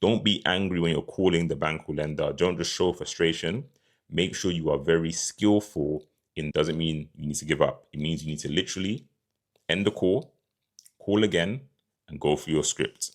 Don't be angry when you're calling the bank or lender. Don't just show frustration. Make sure you are very skillful. Doesn't mean you need to give up. It means you need to literally end the call again, and go through your script.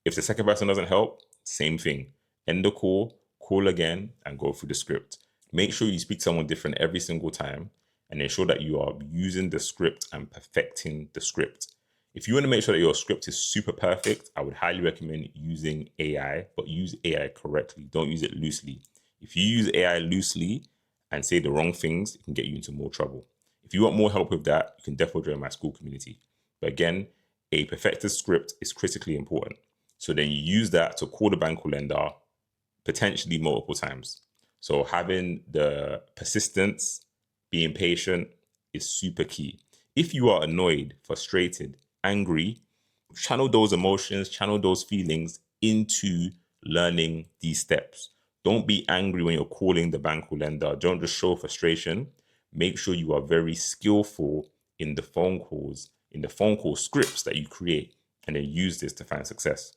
If the second person doesn't help, same thing. End the call again, and go through the script. Make sure you speak to someone different every single time, and ensure that you are using the script and perfecting the script. If you want to make sure that your script is super perfect, I would highly recommend using AI, but use AI correctly. Don't use it loosely. If you use AI loosely and say the wrong things, it can get you into more trouble. If you want more help with that, you can definitely join my school community. But again, a perfected script is critically important. So then you use that to call the bank or lender potentially multiple times. So having the persistence, being patient is super key. If you are annoyed, frustrated, angry, channel those emotions, channel those feelings into learning these steps. Don't be angry when you're calling the bank or lender. Don't just show frustration. Make sure you are very skillful in the phone call scripts that you create, and then use this to find success.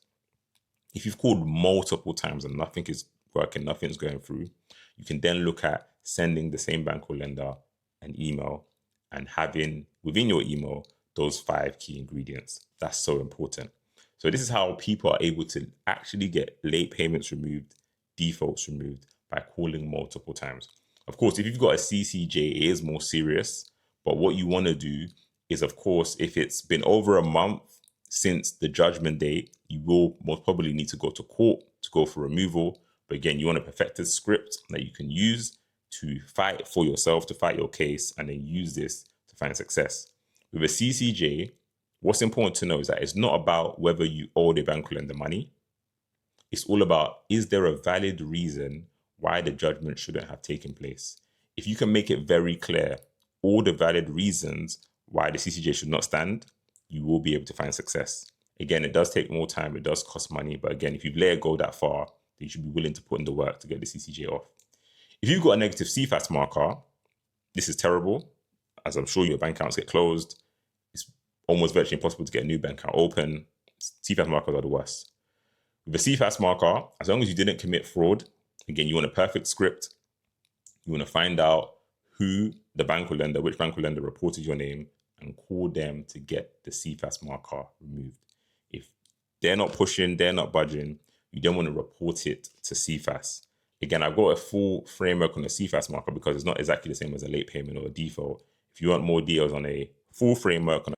If you've called multiple times and nothing is working, nothing's going through, you can then look at sending the same bank or lender an email and having within your email those 5 key ingredients. That's so important. So this is how people are able to actually get late payments removed, defaults removed, by calling multiple times. Of course, if you've got a CCJ, it is more serious. But what you want to do is, of course, if it's been over a month since the judgment date, you will most probably need to go to court to go for removal. But again, you want a perfected script that you can use to fight for yourself, to fight your case, and then use this to find success. With a CCJ, what's important to know is that it's not about whether you owe the bank or lender money. It's all about, is there a valid reason why the judgment shouldn't have taken place? If you can make it very clear all the valid reasons why the CCJ should not stand, you will be able to find success. Again, it does take more time, it does cost money, but again, if you've let it go that far, then you should be willing to put in the work to get the CCJ off. If you've got a negative CIFAS marker, this is terrible, as I'm sure your bank accounts get closed. It's almost virtually impossible to get a new bank account open. CIFAS markers are the worst. With a CIFAS marker, as long as you didn't commit fraud, again, you want a perfect script. You want to find out who the bank or lender, which bank or lender reported your name, and call them to get the CIFAS marker removed. If they're not pushing, they're not budging, you don't want to report it to CIFAS. Again, I've got a full framework on the CIFAS marker because it's not exactly the same as a late payment or a default. If you want more details on a full framework on